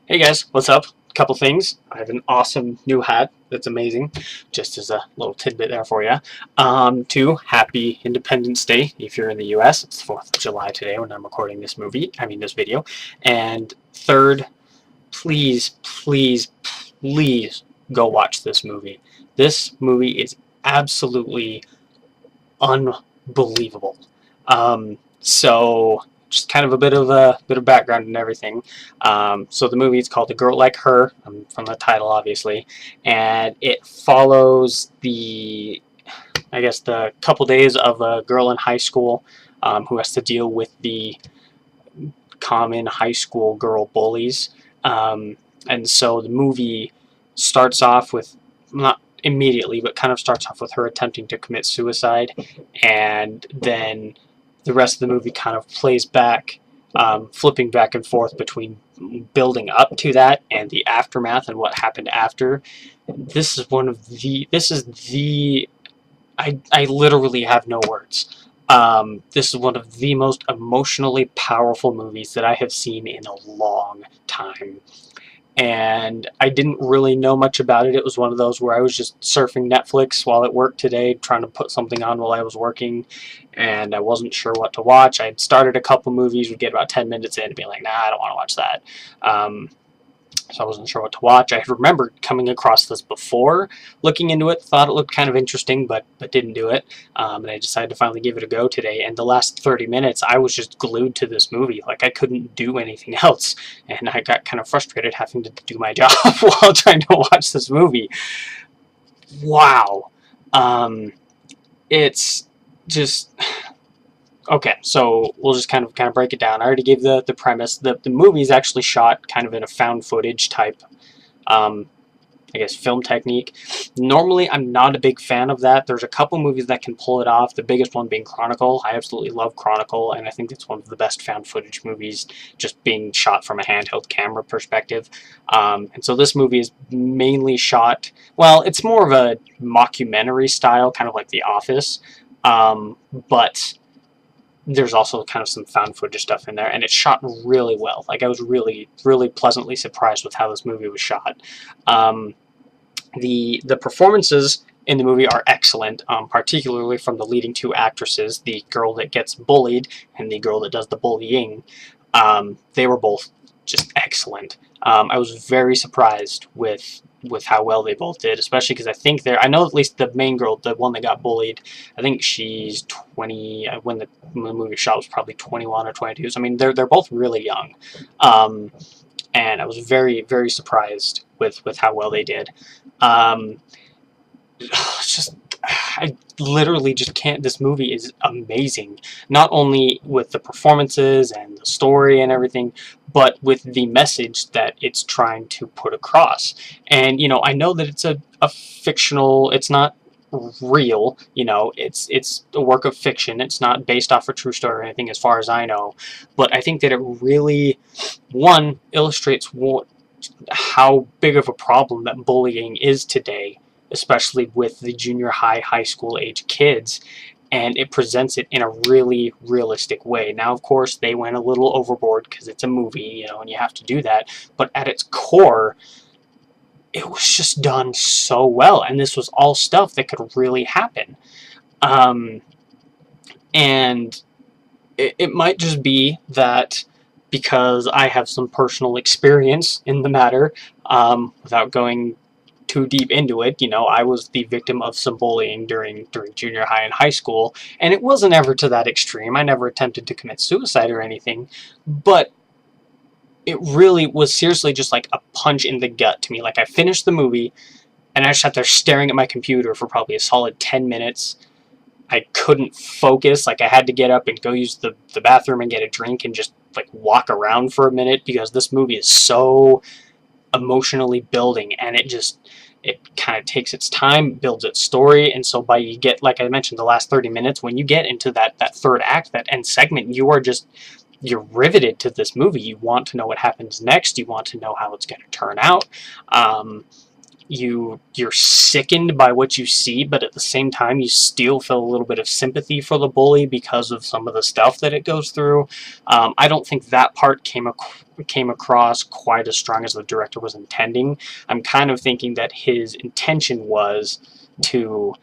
Hey guys, what's up? Couple things. I have an awesome new hat that's amazing. Just as a little tidbit there for you. Two, happy Independence Day if you're in the US. It's the 4th of July today when I'm recording this video. And third, please, please, please go watch this movie. This movie is absolutely unbelievable. So just kind of a bit of background and everything. So the movie is called A Girl Like Her, from the title, obviously, and it follows the couple days of a girl in high school who has to deal with the common high school girl bullies. And so the movie starts off with, not immediately, but kind of starts off with her attempting to commit suicide, and then the rest of the movie kind of plays back, flipping back and forth between building up to that and the aftermath and what happened after. This is the I literally have no words. This is one of the most emotionally powerful movies that I have seen in a long time. And I didn't really know much about it. It was one of those where I was just surfing Netflix while at work today, trying to put something on while I was working, and I wasn't sure what to watch. I had started a couple movies, would get about 10 minutes in and be like, nah, I don't want to watch that. So I wasn't sure what to watch. I remembered coming across this before, looking into it, thought it looked kind of interesting, but didn't do it. And I decided to finally give it a go today. And the last 30 minutes, I was just glued to this movie. Like, I couldn't do anything else. And I got kind of frustrated having to do my job while trying to watch this movie. Wow. It's just okay, so we'll just kind of break it down. I already gave the premise. The movie is actually shot kind of in a found footage type, um, I guess, film technique. Normally, I'm not a big fan of that. There's a couple movies that can pull it off. The biggest one being Chronicle. I absolutely love Chronicle, and I think it's one of the best found footage movies, just being shot from a handheld camera perspective. And so this movie is mainly shot. Well, it's more of a mockumentary style, kind of like The Office, but there's also kind of some found footage stuff in there, and it's shot really well. Like, I was really, really pleasantly surprised with how this movie was shot. Um, the performances in the movie are excellent, particularly from the leading two actresses, the girl that gets bullied and the girl that does the bullying. They were both just excellent. I was very surprised with how well they both did, especially because I know at least the main girl, the one that got bullied, I think she's 20, when the movie shot was probably 21 or 22, so I mean, they're both really young. Um, and I was very, very surprised with how well they did. Um, just I literally just can't. This movie is amazing, not only with the performances and the story and everything, but with the message that it's trying to put across. And I know that it's a fictional. It's not real. It's a work of fiction. It's not based off a true story or anything, as far as I know. But I think that it really, one, illustrates how big of a problem that bullying is today, especially with the junior high, high school age kids, and it presents it in a really realistic way. Now, of course, they went a little overboard because it's a movie, and you have to do that, but at its core, it was just done so well, and this was all stuff that could really happen. Um, and it might just be that because I have some personal experience in the matter, without going too deep into it, I was the victim of some bullying during junior high and high school, and it wasn't ever to that extreme. I never attempted to commit suicide or anything, but it really was seriously just like a punch in the gut to me. Like, I finished the movie, and I just sat there staring at my computer for probably a solid 10 minutes. I couldn't focus. Like, I had to get up and go use the bathroom and get a drink and just like walk around for a minute, because this movie is so emotionally building, and it kind of takes its time, builds its story. And so you get, like I mentioned, the last 30 minutes, when you get into that third act, that end segment, you're riveted to this movie. You want to know what happens next. You want to know how it's going to turn out. you're sickened by what you see, but at the same time you still feel a little bit of sympathy for the bully because of some of the stuff that it goes through. I don't think that part came across quite as strong as the director was intending. I'm kind of thinking that his intention was to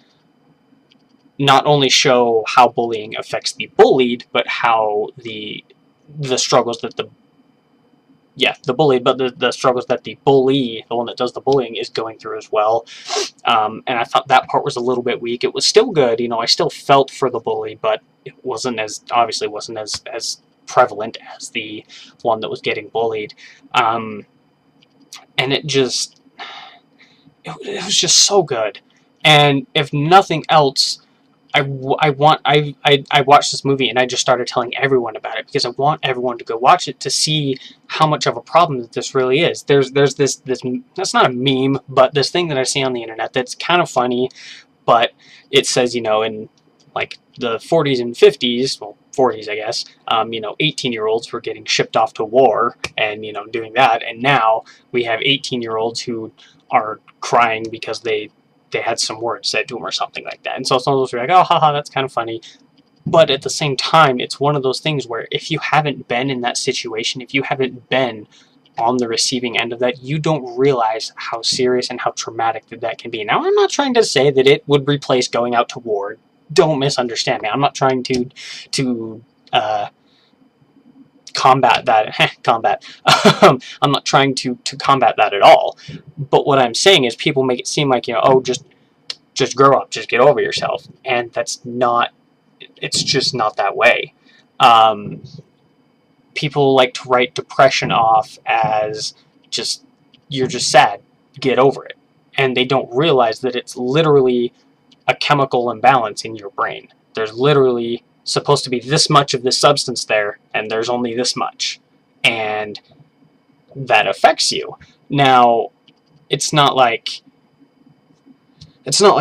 not only show how bullying affects the bullied, but how the struggles that the bully, but the struggles that the bully, the one that does the bullying, is going through as well. And I thought that part was a little bit weak. It was still good, you know, I still felt for the bully, but it obviously wasn't as prevalent as the one that was getting bullied. And it was just so good. And if nothing else, I watched this movie and I just started telling everyone about it because I want everyone to go watch it to see how much of a problem that this really is. There's this that's not a meme, but this thing that I see on the internet that's kind of funny, but it says, you know, in like the 40s and 50s, well, 40s I guess, you know, 18-year-olds were getting shipped off to war and, you know, doing that, and now we have 18-year-olds who are crying because they had some words said to them or something like that. And so some of those are like, oh, haha, that's kind of funny. But at the same time, it's one of those things where if you haven't been in that situation, if you haven't been on the receiving end of that, you don't realize how serious and how traumatic that can be. Now, I'm not trying to say that it would replace going out to war. Don't misunderstand me. I'm not trying to combat that. Combat. I'm not trying to combat that at all. But what I'm saying is people make it seem like, you know, oh, just grow up, just get over yourself. And that's not, it's just not that way. People like to write depression off as just, you're just sad, get over it. And they don't realize that it's literally a chemical imbalance in your brain. There's literally supposed to be this much of this substance there, and there's only this much. And that affects you. Now, it's not like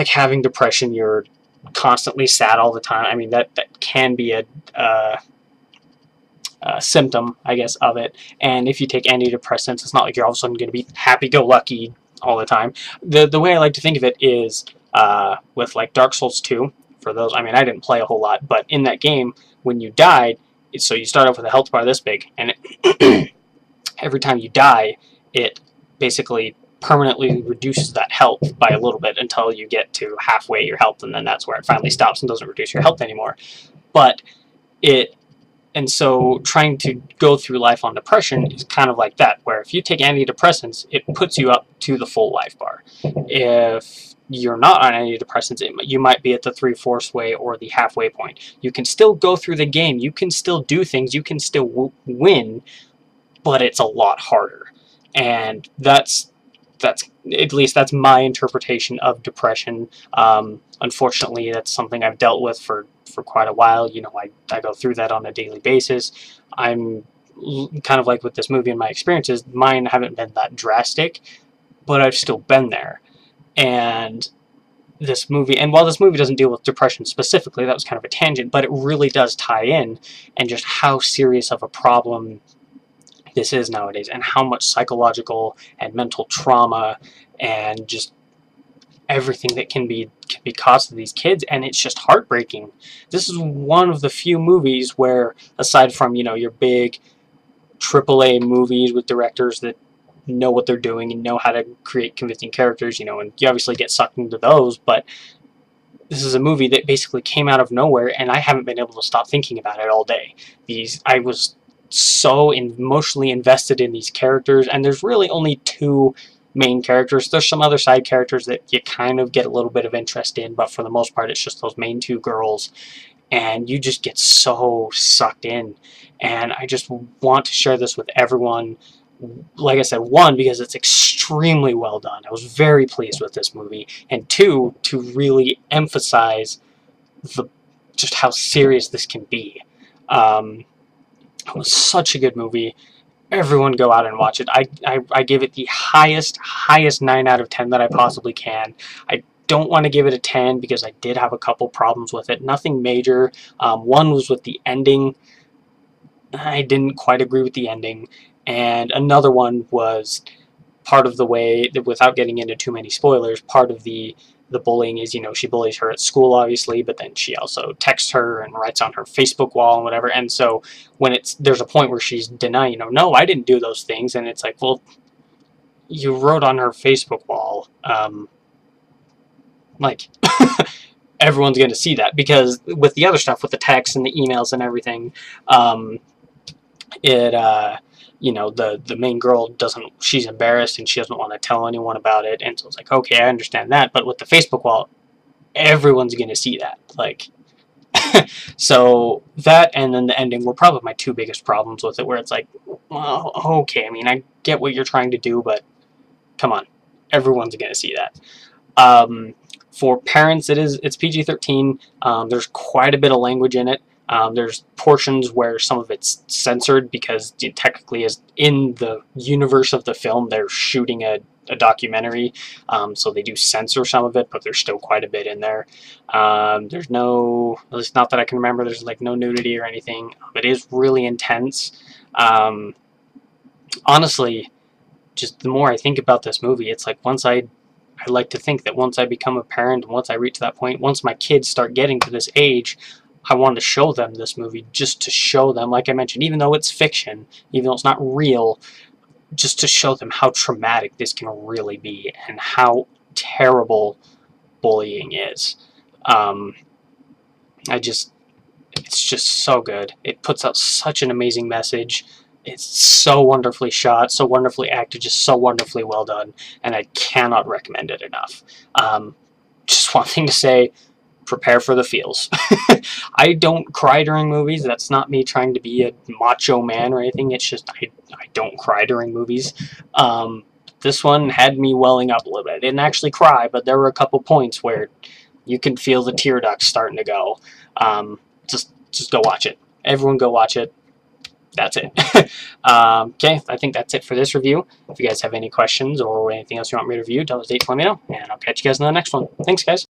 having depression, you're constantly sad all the time. I mean, that can be a symptom, I guess, of it. And if you take antidepressants, it's not like you're all of a sudden going to be happy-go-lucky all the time. The way I like to think of it is with like Dark Souls 2. For those, I mean, I didn't play a whole lot, but in that game, when you died, so you start off with a health bar this big, and every time you die, it basically permanently reduces that health by a little bit until you get to halfway your health, and then that's where it finally stops and doesn't reduce your health anymore. But and so trying to go through life on depression is kind of like that, where if you take antidepressants, it puts you up to the full life bar. If you're not on antidepressants, you might be at the 3/4 way or the halfway point. You can still go through the game, you can still do things, you can still win, but it's a lot harder. And that's at least that's my interpretation of depression. Unfortunately, that's something I've dealt with for quite a while. You know, I go through that on a daily basis. I'm kind of like with this movie and my experiences, mine haven't been that drastic, but I've still been there. And this movie, and while this movie doesn't deal with depression specifically, that was kind of a tangent, but it really does tie in, and just how serious of a problem this is nowadays, and how much psychological and mental trauma and just everything that can be caused to these kids, and it's just heartbreaking. This is one of the few movies where, aside from, you know, your big AAA movies with directors that know what they're doing and know how to create convincing characters, you know, and you obviously get sucked into those, but this is a movie that basically came out of nowhere, and I haven't been able to stop thinking about it all day. I was so emotionally invested in these characters, and there's really only two main characters. There's some other side characters that you kind of get a little bit of interest in, but for the most part, it's just those main two girls, and you just get so sucked in. And I just want to share this with everyone. Like I said, one, because it's extremely well done. I was very pleased with this movie, and two, to really emphasize just how serious this can be. It was such a good movie. Everyone go out and watch it. I give it the highest 9 out of 10 that I possibly can. I don't want to give it a 10 because I did have a couple problems with it. Nothing major. One was with the ending. I didn't quite agree with the ending. And another one was part of the way, without getting into too many spoilers, part of the bullying is, she bullies her at school, obviously, but then she also texts her and writes on her Facebook wall and whatever. And so when there's a point where she's denying, no, I didn't do those things, and it's like, well, you wrote on her Facebook wall, like, everyone's going to see that, because with the other stuff, with the texts and the emails and everything, the main girl she's embarrassed and she doesn't want to tell anyone about it, and so it's like, okay, I understand that, but with the Facebook wall, everyone's going to see that, like, so that, and then the ending were probably my two biggest problems with it, where it's like, well, okay, I mean, I get what you're trying to do, but come on, everyone's going to see that. For parents, it's PG-13. There's quite a bit of language in it. There's portions where some of it's censored because technically, as in the universe of the film, they're shooting a documentary, so they do censor some of it, but there's still quite a bit in there. There's no, at least not that I can remember, there's like no nudity or anything. It is really intense. Honestly, just the more I think about this movie, it's like I like to think that once I become a parent, once I reach that point, once my kids start getting to this age, I want to show them this movie, just to show them, like I mentioned, even though it's fiction, even though it's not real, just to show them how traumatic this can really be and how terrible bullying is. It's just so good. It puts out such an amazing message. It's so wonderfully shot, so wonderfully acted, just so wonderfully well done, and I cannot recommend it enough. Just one thing to say, prepare for the feels. I don't cry during movies. That's not me trying to be a macho man or anything. It's just I don't cry during movies. This one had me welling up a little bit. I didn't actually cry, but there were a couple points where you can feel the tear ducts starting to go. Just go watch it. Everyone go watch it. That's it. Okay, I think that's it for this review. If you guys have any questions or anything else you want me to review, don't hesitate to let me know, and I'll catch you guys in the next one. Thanks, guys.